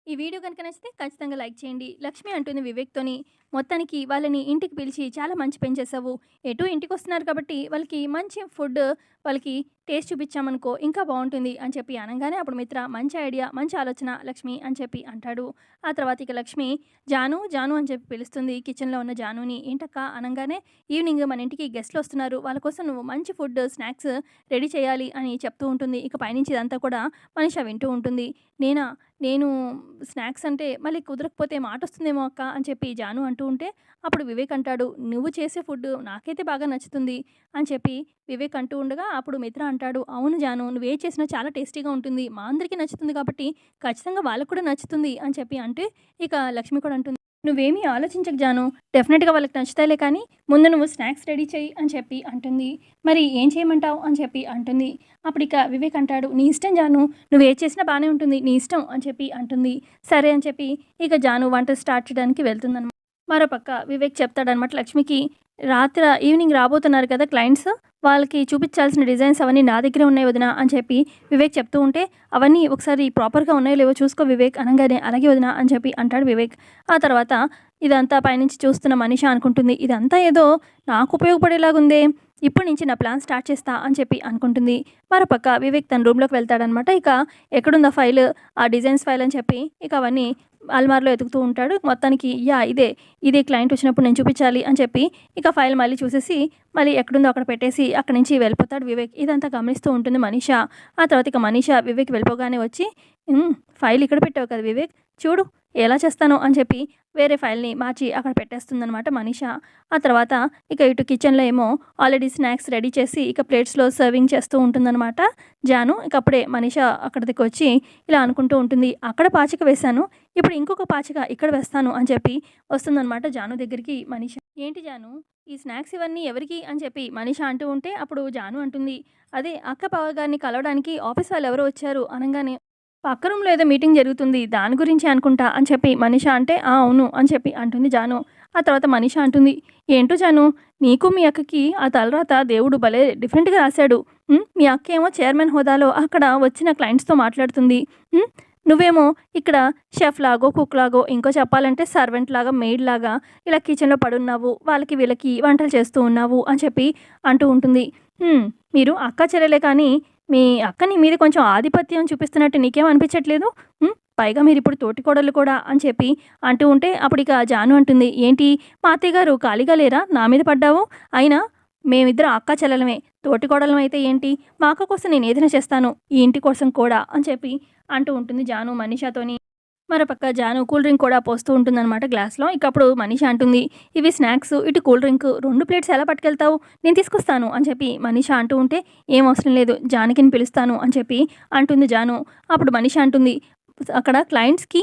ఈ వీడియో కనుక నచ్చితే ఖచ్చితంగా లైక్ చేయండి. లక్ష్మి అంటుంది వివేక్‌తోని, "మొత్తానికి వాళ్ళని ఇంటికి పిలిచి చాలా మంచి పని చేశావు. ఎటు ఇంటికొస్తున్నారు కాబట్టి వాళ్ళకి మంచి ఫుడ్ వాళ్ళకి టేస్ట్ చూపించామనుకో ఇంకా బావుంటుంది" అని చెప్పి అనంగానే అప్పుడు మిత్ర "మంచి ఐడియా, మంచి ఆలోచన లక్ష్మి" అని చెప్పి అంటాడు. ఆ తర్వాత ఇక లక్ష్మి "జాను, జాను" అని చెప్పి పిలుస్తుంది కిచెన్‌లో ఉన్న జానుని. "ఏంటక్కా" అనంగానే "ఈవినింగ్ మన ఇంటికి గెస్ట్‌లొస్తున్నారు. వాళ్ళ కోసం నువ్వు మంచి ఫుడ్, స్నాక్స్ రెడీ చేయాలి" అని చెప్తూ ఉంటుంది. ఇక పైనుంచి ఇదంతా కూడా మనీషా వింటూ ఉంటుంది. "నేనా? నేను స్నాక్స్ అంటే మళ్ళీ కుదరకపోతే మాటొస్తుందేమో అక్క" అని చెప్పి జాను అంటూ ఉంటే, అప్పుడు వివేక్ అంటాడు, "నువ్వు చేసే ఫుడ్ నాకైతే బాగా నచ్చుతుంది" అని చెప్పి వివేక్ అంటూ ఉండగా, అప్పుడు మిత్ర అంటాడు, "అవును జాను, నువ్వేది చేసినా చాలా టేస్టీగా ఉంటుంది. మా అందరికీ నచ్చుతుంది కాబట్టి ఖచ్చితంగా వాళ్ళకి కూడా నచ్చుతుంది" అని చెప్పి అంటే, ఇక లక్ష్మి కూడా అంటుంది, "నువ్వేమీ ఆలోచించకు జాను, డెఫినెట్‌గా వాళ్ళకి నచ్చుతాయిలే కానీ ముందు నువ్వు స్నాక్స్ రెడీ చెయ్యి" అని చెప్పి అంటుంది. "మరి ఏం చేయమంటావు" అని చెప్పి అంటుంది. అప్పుడిక వివేక్ అంటాడు, "నీ ఇష్టం జాను, నువ్వేది చేసినా బానే ఉంటుంది. నీ ఇష్టం" అని చెప్పి అంటుంది. సరే అని చెప్పి ఇక జాను వంట స్టార్ట్ చేయడానికి వెళ్తుందనమాట. మరోపక్క వివేక్ చెప్తాడనమాట లక్ష్మికి, ఈవినింగ్ రాబోతున్నారు కదా క్లయింట్స్, వాళ్ళకి చూపించాల్సిన డిజైన్స్ అవన్నీ నా దగ్గరే ఉన్నాయి వదిన అని చెప్పి వివేక్ చెప్తూ ఉంటే, "అవన్నీ ఒకసారి ప్రాపర్‌గా ఉన్నాయో లేవో చూసుకో వివేక్" అనంగానే, "అలాగే వదిన" అని చెప్పి అంటాడు వివేక్. ఆ తర్వాత ఇదంతా పైనుంచి చూస్తున్న మనీషా అనుకుంటుంది, "ఇదంతా ఏదో నాకు ఉపయోగపడేలాగుందే, ఇప్పటి నుంచి నా ప్లాన్ స్టార్ట్ చేస్తా" అని చెప్పి అనుకుంటుంది. మరోపక్క వివేక్ తన రూమ్‌లోకి వెళ్తాడనమాట. ఇక ఎక్కడుందా ఫైల్, ఆ డిజైన్స్ ఫైల్ అని చెప్పి ఇక అవన్నీ అల్మార్‌లో ఎతుకుతూ ఉంటాడు. మొత్తానికి ఇదే క్లయింట్ వచ్చినప్పుడు నేను చూపించాలి అని చెప్పి ఇక ఫైల్ మళ్ళీ చూసేసి మళ్ళీ ఎక్కడుందో అక్కడ పెట్టేసి అక్కడి నుంచి వెళ్ళిపోతాడు వివేక్. ఇదంతా గమనిస్తూ ఉంటుంది మనీషా. ఆ తర్వాత ఇక మనీషా వివేక్ వెళ్ళిపోగానే వచ్చి, ఫైల్ ఇక్కడ పెట్టావు కదా వివేక్, చూడు ఎలా చేస్తానో" అని చెప్పి వేరే ఫైల్‌ని మార్చి అక్కడ పెట్టేస్తుందనమాట మనీషా. ఆ తర్వాత ఇక ఇటు కిచెన్‌లో ఏమో ఆల్రెడీ స్నాక్స్ రెడీ చేసి ఇక ప్లేట్స్‌లో సర్వింగ్ చేస్తూ ఉంటుందనమాట జాను. ఇక అప్పుడే మనీషా అక్కడికి వచ్చి ఇలా అనుకుంటూ ఉంటుంది, "అక్కడ పాచిక వేశాను, ఇప్పుడు ఇంకొక పాచిక ఇక్కడ వేస్తాను" అని చెప్పి వస్తుందనమాట జాను దగ్గరికి మనీషా. "ఏంటి జాను, ఈ స్నాక్స్ ఇవన్నీ ఎవరికి" అని చెప్పి మనీషా అంటూ ఉంటే, అప్పుడు జాను అంటుంది, "అదే అక్క బావగారిని కలవడానికి ఆఫీస్ వాళ్ళు ఎవరో వచ్చారు" అనంగానే, "పక్క రూమ్‌లో ఏదో మీటింగ్ జరుగుతుంది. దాని గురించే అనుకుంటా" అని చెప్పి మనీషా అంటే, "ఆ! అవును" అని చెప్పి అంటుంది జాను. ఆ తర్వాత మనీషా అంటుంది, "ఏంటో జాను, నీకు మీ అక్కకి ఆ తలరాత దేవుడు భలే డిఫరెంట్‌గా రాసాడు. మీ అక్కేమో చైర్మన్ హోదాలో అక్కడ వచ్చిన క్లయింట్స్‌తో మాట్లాడుతుంది. హ్మ్. నువ్వేమో ఇక్కడ షెఫ్ లాగో, కుక్ లాగో, ఇంకో చెప్పాలంటే సర్వెంట్ లాగా, మెయిడ్ లాగా ఇలా కిచెన్‌లో పడున్నావు. వాళ్ళకి వీళ్ళకి వంటలు చేస్తూ ఉన్నావు" అని చెప్పి అంటూ ఉంటుంది. మీరు అక్కా చెల్లెలే కానీ మీ అక్క నీ మీద కొంచెం ఆధిపత్యం చూపిస్తున్నట్టు నీకేం అనిపించట్లేదు? పైగా మీరిప్పుడు తోటికోడళ్ళు కూడా" అని చెప్పి అంటూ ఉంటే, అప్పుడిక జాను అంటుంది, "ఏంటి మా అత్తయ్య గారు ఖాళీగా లేరా? నా మీద పడ్డావు? అయినా మేమిద్దరం అక్కా చెల్లెలమే. తోటికోడళ్ళమైతే ఏంటి? మా అక్క కోసం నేనేదైనా చేస్తాను. ఈ ఇంటి కోసం కూడా" అని చెప్పి అంటూ ఉంటుంది జాను మనీషాతోని. మరోపక్క జాను కూల్ డ్రింక్ కూడా పోస్తూ ఉంటుందనమాట గ్లాస్‌లో. ఇక అప్పుడు మనీషా అంటుంది, "ఇవి స్నాక్స్, ఇటు కూల్ డ్రింక్ 2 ప్లేట్స్ ఎలా పట్టుకెళ్తావు? నేను తీసుకొస్తాను" అని చెప్పి మనీషా అంటూ ఉంటే, "ఏం అవసరం లేదు, జానకిని పిలుస్తాను" అని చెప్పి అంటుంది జాను. అప్పుడు మనీషా అంటుంది, "అక్కడ క్లయింట్స్‌కి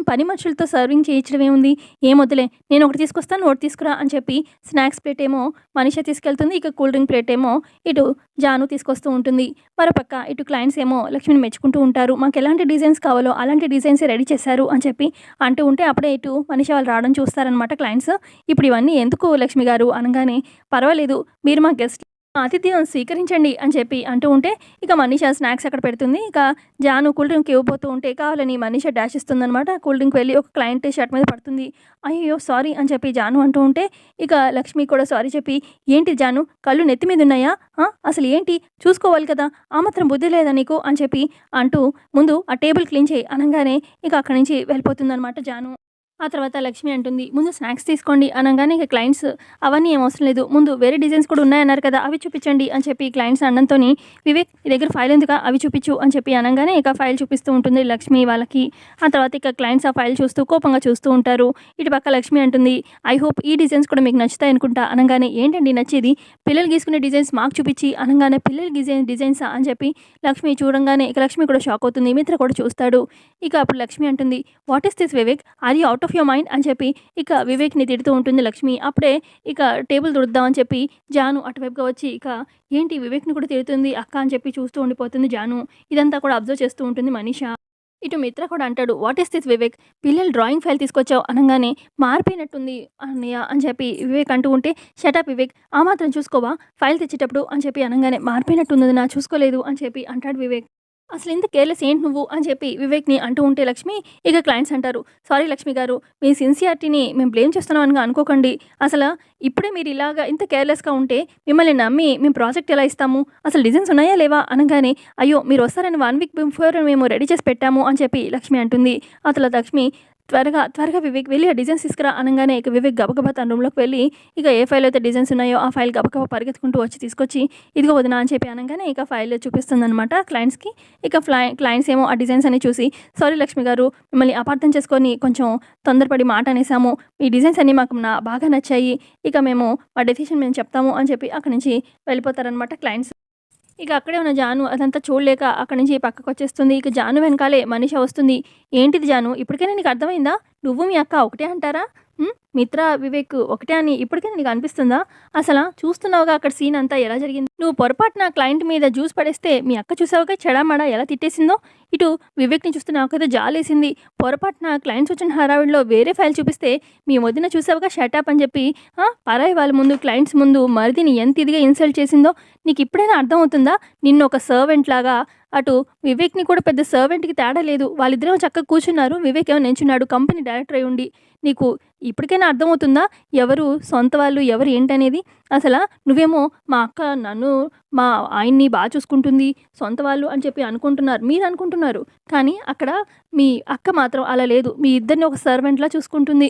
పని మనుషులతో సర్వింగ్ చేయించడం ఏముంది? ఏం వద్దులే, నేను ఒకటి తీసుకొస్తాను, ఒకటి తీసుకురా" అని చెప్పి స్నాక్స్ ప్లేట్ ఏమో మనీషా తీసుకెళ్తుంది. ఇక కూల్ డ్రింక్ ప్లేట్ ఏమో ఇటు జాను తీసుకొస్తూ ఉంటుంది. మరోపక్క ఇటు క్లయింట్స్ ఏమో లక్ష్మిని మెచ్చుకుంటూ ఉంటారు. "మాకెలాంటి డిజైన్స్ కావాలో అలాంటి డిజైన్సే రెడీ చేశారు" అని చెప్పి అంటూ ఉంటే, అప్పుడే ఇటు మనీషా వాళ్ళు రావడం చూస్తారనమాట క్లయింట్స్. "ఇప్పుడు ఇవన్నీ ఎందుకు లక్ష్మి గారు" అనగానే, "పర్వాలేదు, మీరు మా గెస్ట్ ఆతిథ్యం స్వీకరించండి" అని చెప్పి అంటూ ఉంటే, ఇక మనీషా స్నాక్స్ అక్కడ పెడుతుంది. ఇక జాను కూల్ డ్రింక్ ఇవ్వబోతూ ఉంటే కావాలని మనీషా డాష్ ఇస్తుందనమాట. కూల్ డ్రింక్ వెళ్ళి ఒక క్లయింట్ షర్ట్ మీద పడుతుంది. "అయ్యయ్యో! సారీ" అని చెప్పి జాను అంటూ ఉంటే, ఇక లక్ష్మి కూడా సారీ చెప్పి, "ఏంటి జాను, కళ్ళు నెత్తి మీద ఉన్నాయా? అసలు ఏంటి, చూసుకోవాలి కదా, ఆ మాత్రం బుద్ధి లేదా నీకు" అని చెప్పి అంటూ, "ముందు ఆ టేబుల్ క్లీన్ చేయి" అనంగానే ఇక అక్కడి నుంచి వెళ్ళిపోతుందనమాట జాను. ఆ తర్వాత లక్ష్మి అంటుంది, "ముందు స్నాక్స్ తీసుకోండి" అనంగానే ఇక క్లయింట్స్, "అవన్నీ ఏం అవసరం లేదు, ముందు వేరే డిజైన్స్ కూడా ఉన్నాయన్నారు కదా, అవి చూపించండి" అని చెప్పి క్లయింట్స్ అనడంతోని, "వివేక్, నీ దగ్గర ఫైల్ ఉందిగా, అవి చూపించు" అని చెప్పి అనంగానే ఇక ఫైల్ చూపిస్తూ ఉంటుంది లక్ష్మి వాళ్ళకి. ఆ తర్వాత ఇక క్లయింట్స్ ఆ ఫైల్ చూస్తూ కోపంగా చూస్తూ ఉంటారు. ఇటు పక్క లక్ష్మి అంటుంది, "ఐ హోప్ ఈ డిజైన్స్ కూడా మీకు నచ్చుతాయి అనుకుంటా" అనంగానే, "ఏంటండి నచ్చేది? పిల్లలు గీసుకునే డిజైన్స్ మాకు చూపించి" అనంగానే, "పిల్లలు గీసే డిజైన్సా" అని చెప్పి లక్ష్మి చూడంగానే ఇక లక్ష్మి కూడా షాక్ అవుతుంది. మిత్ర కూడా చూస్తాడు. ఇక అప్పుడు లక్ష్మి అంటుంది, "what is this Vivek, are you out of your mind" అని చెప్పి ఇక వివేక్‌ని తిడుతూ ఉంటుంది లక్ష్మి. అప్పుడే ఇక టేబుల్ తుడుద్దామని చెప్పి జాను అటువైపుగా వచ్చి, ఇక ఏంటి వివేక్‌ని కూడా తిడుతుంది అక్క అని చెప్పి చూస్తూ ఉండిపోతుంది జాను. ఇదంతా కూడా అబ్జర్వ్ చేస్తూ ఉంటుంది మనీషా. ఇటు మిత్ర కూడా అంటాడు, "వాట్ ఈస్ దిస్ వివేక్, పిల్లలు డ్రాయింగ్ ఫైల్ తీసుకొచ్చావు" అనంగానే, "మారిపోయినట్టుంది అన్నయ్య" అని చెప్పి వివేక్ అంటూ ఉంటే, "షటప్ వివేక్, ఆ మాత్రం చూసుకోవా ఫైల్ తెచ్చేటప్పుడు" అని చెప్పి అనంగానే, "మారిపోయినట్టుంది వదిన, చూసుకోలేదు" అని చెప్పి అంటాడు వివేక్. అసలు ఇంత కేర్‌లెస్ ఏంటి నువ్వు అని చెప్పి వివేక్‌ని అంటూ ఉంటే లక్ష్మి ఇక క్లయింట్స్ అంటారు, "సారీ లక్ష్మి గారు, మీ సిన్సియారిటీని మేము బ్లేమ్ చేస్తున్నామని అనుకోకండి. అసల ఇప్పుడే మీరు ఇలాగా ఇంత కేర్‌లెస్‌గా ఉంటే మిమ్మల్ని నమ్మి మేము ప్రాజెక్ట్ ఎలా ఇస్తాము? అసలు డిజైన్స్ ఉన్నాయా లేవా?" అనగానే, "అయ్యో! మీరు వస్తారని 1 వీక్ బిఫోర్ మేము రెడీ చేసి పెట్టాము" అని చెప్పి లక్ష్మి అంటుంది. అసలు లక్ష్మి త్వరగా వివేక్ వెళ్ళి ఆ డిజైన్స్ తీసుకురా అనంగానే ఇక వివేక్ గబగబా తన రూమ్‌లోకి వెళ్ళి ఇక ఏ ఫైల్ అయితే డిజైన్స్ ఉన్నాయో ఆ ఫైల్ గబగబా పరిగెత్తుకుంటూ వచ్చి తీసుకొచ్చి, "ఇదిగో వదిన" అని చెప్పి అనంగానే ఇక ఫైల్ చూపిస్తుందనమాట క్లయింట్స్‌కి. ఇక క్లయింట్స్ ఏమో ఆ డిజైన్స్ అన్ని చూసి, "సారీ లక్ష్మి గారు, మిమ్మల్ని అపార్థం చేసుకొని కొంచెం తొందరపడి మాట అనేసాము. ఈ డిజైన్స్ అన్నీ మాకు బాగా నచ్చాయి. ఇక మేము మా డెసిషన్ మేము చెప్తాము" అని చెప్పి అక్కడి నుంచి వెళ్ళిపోతారనమాట క్లయింట్స్. ఇక అక్కడే ఉన్న జాను అదంతా చూడలేక అక్కడి నుంచి పక్కకొచ్చేస్తుంది. ఇక జాను వెనకాలే మనిష వస్తుంది. "ఏంటిది జాను, ఇప్పటికైనా నీకు అర్థమైందా? నువ్వు మీ అక్క ఒకటే అంటారా? మిత్ర, వివేక్ ఒకటే అని ఇప్పటికైనా నీకు అనిపిస్తుందా? అసలా చూస్తున్నావుగా అక్కడ సీన్ అంతా ఎలా జరిగింది. నువ్వు పొరపాటున క్లయింట్ మీద జ్యూస్ పడేస్తే మీ అక్క చూసావుగా చెడామడా ఎలా తిట్టేసిందో. ఇటు వివేక్‌ని చూస్తే నాకైతే జాలేసింది. పొరపాటున క్లయింట్స్ వచ్చిన హడావిడిలో వేరే ఫైల్ చూపిస్తే మీ వదిన చూసావుగా షటప్ అని చెప్పి పరాయి వాళ్ళ ముందు క్లయింట్స్ ముందు మరిదిని ఎంత ఇదిగా ఇన్సల్ట్ చేసిందో నీకు ఇప్పుడైనా అర్థమవుతుందా? నిన్ను ఒక సర్వెంట్ లాగా అటు వివేక్‌ని కూడా పెద్ద సర్వెంట్‌కి తేడా లేదు. వాళ్ళిద్దరేమో చక్కగా కూర్చున్నారు. వివేక్ ఏమో నించున్నాడు కంపెనీ డైరెక్టర్ అయ్యి ఉండి. నీకు ఇప్పటికైనా అర్థమవుతుందా ఎవరు సొంత వాళ్ళు, ఎవరు ఏంటనేది? అసలా నువ్వేమో మా అక్క నన్ను, మా ఆయన్ని చూసుకుంటుంది, సొంత వాళ్ళు అని చెప్పి అనుకుంటున్నారు. మీరు అనుకుంటున్నారు. కానీ అక్కడ మీ అక్క మాత్రం అలా లేదు. మీ ఇద్దరిని ఒక సర్వెంట్‌లా చూసుకుంటుంది.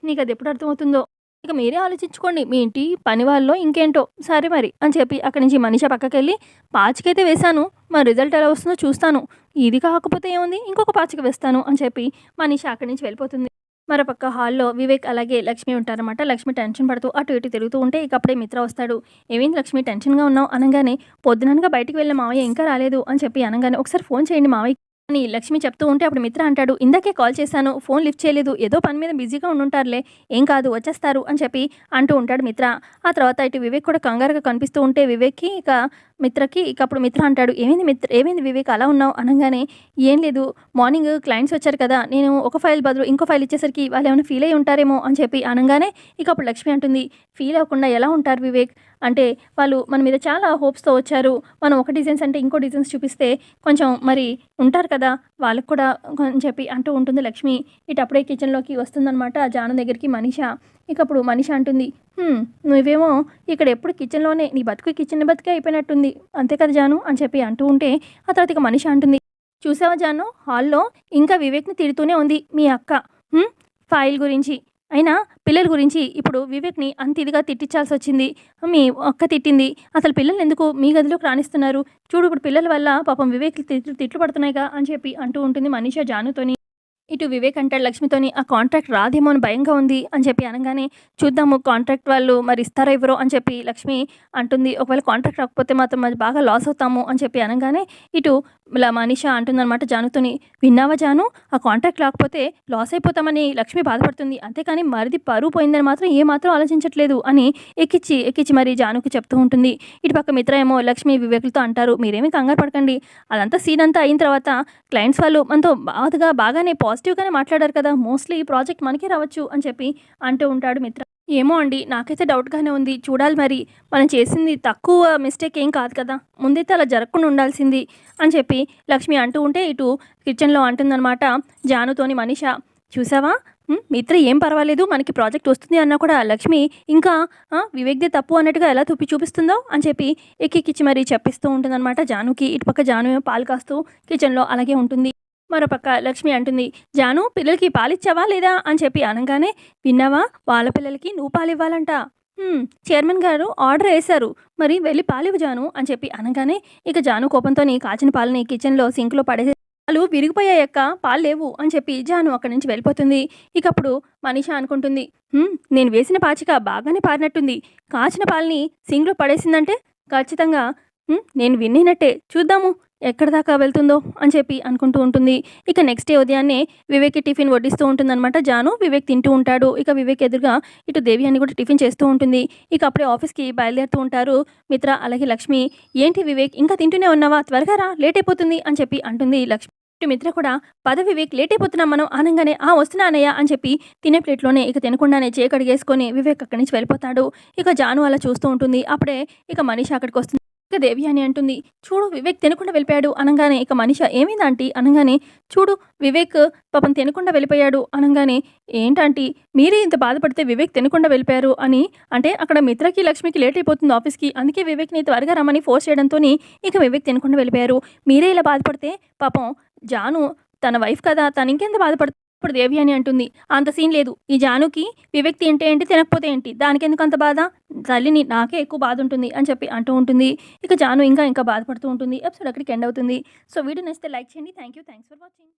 నీకది ఎప్పుడు అర్థమవుతుందో? ఇక మీరే ఆలోచించుకోండి. మీ ఇంటి పని వాళ్ళో ఇంకేంటో. సరే మరి అని చెప్పి అక్కడి నుంచి మనీషా పక్కకెళ్ళి, "పాచికైతే వేశాను. మరి రిజల్ట్ ఎలా వస్తుందో చూస్తాను. ఇది కాకపోతే ఏముంది, ఇంకొక పాచిక వేస్తాను" అని చెప్పి మనీషా అక్కడి నుంచి వెళ్ళిపోతుంది. మరోపక్క హాల్‌లో వివేక్ అలాగే లక్ష్మి ఉంటారన్నమాట. లక్ష్మి టెన్షన్ పడుతూ అటు ఇటు తిరుగుతూ ఉంటే ఇక అప్పుడే మిత్ర వస్తాడు. "ఏమైంది లక్ష్మి, టెన్షన్‌గా ఉన్నావు?" అనంగానే, "పొద్దుననగా బయటికి వెళ్ళిన మావయ్య ఇంకా రాలేదు" అని చెప్పి అనంగానే, "ఒకసారి ఫోన్ చేయండి మావయ్యకి" అని లక్ష్మి చెప్తూ ఉంటే అప్పుడు మిత్ర అంటాడు, "ఇందాకే కాల్ చేశాను, ఫోన్ లిఫ్ట్ చేయలేదు. ఏదో పని మీద బిజీగా ఉండుంటారులే. ఏం కాదు వచ్చేస్తారు" అని చెప్పి అంటూ ఉంటాడు మిత్ర. ఆ తర్వాత ఇటు వివేక్ కూడా కంగారుగా కనిపిస్తూ ఉంటే వివేక్‌కి మిత్రకి అప్పుడు మిత్ర అంటాడు, "ఏమైంది వివేక్ అలా ఉన్నావు?" అనంగానే, "ఏం లేదు, మార్నింగ్ క్లయింట్స్ వచ్చారు కదా, నేను ఒక ఫైల్ బదులు ఇంకో ఫైల్ ఇచ్చేసరికి వాళ్ళు ఏమైనా ఫీల్ అయ్యి ఉంటారేమో" అని చెప్పి అనంగానే ఇక అప్పుడు లక్ష్మి అంటుంది, "ఫీల్ అవ్వకుండా ఎలా ఉంటారు వివేక్? అంటే వాళ్ళు మన మీద చాలా హోప్స్‌తో వచ్చారు. మనం ఒక డిజైన్స్ అంటే ఇంకో డిజైన్స్ చూపిస్తే కొంచెం మరి ఉంటారు కదా, వాళ్ళకి కూడా" అని చెప్పి అంటూ ఉంటుంది లక్ష్మి. ఇటు అప్పుడే కిచెన్‌లోకి వస్తుందనమాట జాను దగ్గరికి మనీష. ఇక అప్పుడు మనీష అంటుంది, నువ్వేమో ఇక్కడ ఎప్పుడు కిచెన్‌లోనే, నీ బతుకు కిచెన్ బతుకే అయిపోయినట్టుంది. అంతే కదా జాను" అని చెప్పి అంటూ ఉంటే ఆ తర్వాత ఇక మనీష అంటుంది, "చూసావా జాను, హాల్‌లో ఇంకా వివేక్‌ని తిడుతూనే ఉంది మీ అక్క. ఫైల్ గురించి. అయినా పిల్లల గురించి ఇప్పుడు వివేక్‌ని అంత ఇదిగా తిట్టించాల్సొచ్చింది. మీ అక్క తిట్టింది. అసలు పిల్లల్ని ఎందుకు మీ గదిలోకి రానిస్తున్నారు? చూడు ఇప్పుడు పిల్లల వల్ల పాపం వివేక్‌కి తిట్లు పడుతున్నాయిగా" అని చెప్పి అంటూ ఉంటుంది మనీష జానుతోని. ఇటు వివేక్ అంటాడు లక్ష్మితోని, "ఆ కాంట్రాక్ట్ రాదేమో అని భయంగా ఉంది" అని చెప్పి అనగానే, "చూద్దాము కాంట్రాక్ట్ వాళ్ళు మరి ఇస్తారో ఇవ్వరో" అని చెప్పి లక్ష్మి అంటుంది. "ఒకవేళ కాంట్రాక్ట్ రాకపోతే మాత్రం మరి బాగా లాస్ అవుతాము" అని చెప్పి అనగానే ఇటు ఇలా మనీషా అంటుందనమాట జానుతోని, "విన్నావా జాను, ఆ కాంట్రాక్ట్ రాకపోతే లాస్ అయిపోతామని లక్ష్మి బాధపడుతుంది. అంతేకాని మరిది పరువు పోయిందని మాత్రం ఏమాత్రం ఆలోచించట్లేదు" అని ఎక్కిచ్చి మరి జానుకి చెప్తూ ఉంటుంది. ఇటు పక్క మిత్ర ఏమో లక్ష్మి వివేకులతో అంటారు, "మీరేమీ కంగారు పడకండి. అదంతా సీన్ అంతా అయిన తర్వాత క్లయింట్స్ వాళ్ళు మనతో బాగానే పాజిటివ్‌గానే మాట్లాడారు కదా, మోస్ట్‌లీ ఈ ప్రాజెక్ట్ మనకే రావచ్చు" అని చెప్పి అంటూ ఉంటాడు మిత్ర. "ఏమో అండి, నాకైతే డౌట్‌గానే ఉంది. చూడాలి మరి. మనం చేసింది తక్కువ మిస్టేక్ ఏం కాదు కదా, ముందైతే అలా జరగకుండా ఉండాల్సింది" అని చెప్పి లక్ష్మి అంటూ ఉంటే ఇటు కిచెన్‌లో అంటుందన్నమాట జానుతోని మనీష, "చూసావా, మిత్ర ఏం పర్వాలేదు, మనకి ప్రాజెక్ట్ వస్తుంది అన్నా కూడా లక్ష్మి ఇంకా వివేక్‌దే తప్పు అన్నట్టుగా ఎలా చూపిస్తుందో" అని చెప్పి ఎక్కిచ్చి మరి చెప్పిస్తూ ఉంటుందన్నమాట జానుకి. ఇటుపక్క జాను ఏమో పాలు కాస్తూ కిచెన్‌లో అలాగే ఉంటుంది. మరోపక్క లక్ష్మి అంటుంది, "జాను, పిల్లలకి పాలిచ్చావా లేదా" అని చెప్పి అనగానే, "విన్నావా, వాళ్ళ పిల్లలకి నువ్వు పాలివ్వాలంట. చైర్మన్ గారు ఆర్డర్ వేశారు. మరి వెళ్ళి పాలివ్వు జాను" అని చెప్పి అనగానే ఇక జాను కోపంతోని కాచిన పాలని కిచెన్‌లో సింక్‌లో పడేసి, "పాలు విరిగిపోయాయక్క, పాలు లేవు" అని చెప్పి జాను అక్కడి నుంచి వెళ్ళిపోతుంది. ఇక అప్పుడు మనీష అనుకుంటుంది, నేను వేసిన పాచిక బాగానే పారినట్టుంది. కాచిన పాలని సింక్‌లో పడేసిందంటే ఖచ్చితంగా నేను విన్నినట్టే. చూద్దాము ఎక్కడి దాకా వెళ్తుందో" అని చెప్పి అనుకుంటూ ఉంటుంది. ఇక నెక్స్ట్ డే ఉదయాన్నే వివేక్‌కి టిఫిన్ వడ్డిస్తూ ఉంటుందన్నమాట జాను. వివేక్ తింటూ ఉంటాడు. ఇక వివేక్ ఎదురుగా ఇటు దేవి అని కూడా టిఫిన్ చేస్తూ ఉంటుంది. ఇక అప్పుడే ఆఫీస్‌కి బయలుదేరుతూ ఉంటారు మిత్ర అలాగే లక్ష్మి. "ఏంటి వివేక్, ఇంకా తింటూనే ఉన్నావా? త్వరగా రా, లేట్ అయిపోతుంది" అని చెప్పి అంటుంది లక్ష్మి. ఇటు మిత్ర కూడా, "పద వివేక్, లేట్ అయిపోతున్నాం మనం" అనంగానే, వస్తున్నా అన్నయ్య" అని చెప్పి తినే ప్లేట్‌లోనే ఇక తినకుండానే కడిగేసుకొని వివేక్ అక్కడి నుంచి వెళ్ళిపోతాడు. ఇక జాను అలా చూస్తూ ఉంటుంది. అప్పుడే ఇక మనీష అక్కడికి వస్తుంది. ఇక దేవి అని అంటుంది, చూడు వివేక్ తినకుండా వెళ్ళిపోయాడు అనంగానే ఇక మనీష ఏమైంది ఆంటీ అనంగానే, చూడు వివేక్ పాపం తినకుండా వెళ్ళిపోయాడు అనంగానే, ఏంటాంటీ మీరే ఇంత బాధపడితే వివేక్ తినకుండా వెళ్ళిపోయారు అని అంటే అక్కడ మిత్రకి లక్ష్మికి లేట్ అయిపోతుంది ఆఫీస్కి, అందుకే వివేక్ని త్వరగా రమ్మని ఫోర్స్ చేయడంతో ఇక వివేక్ తినకుండా వెళ్ళిపోయారు. మీరే ఇలా బాధపడితే పాపం జాను తన వైఫ్ కదా, తను ఇంకెంత బాధపడుతుంది. ఇప్పుడు దేవి అని అంటుంది, అంత సీన్ లేదు, ఈ జానుకి వివేక్ తింటే ఏంటి తినకపోతే ఏంటి, దానికెందుకు అంత బాధ, తల్లిని నాకే ఎక్కువ బాధ ఉంటుంది అని చెప్పి అంటూ ఉంటుంది. ఇక జాను ఇంకా ఇంకా బాధపడుతూ ఉంటుంది. ఎపిసోడ్ అక్కడికి ఎండ్ అవుతుంది. సో వీడియో నచ్చితే లైక్ చేయండి. Thanks for watching.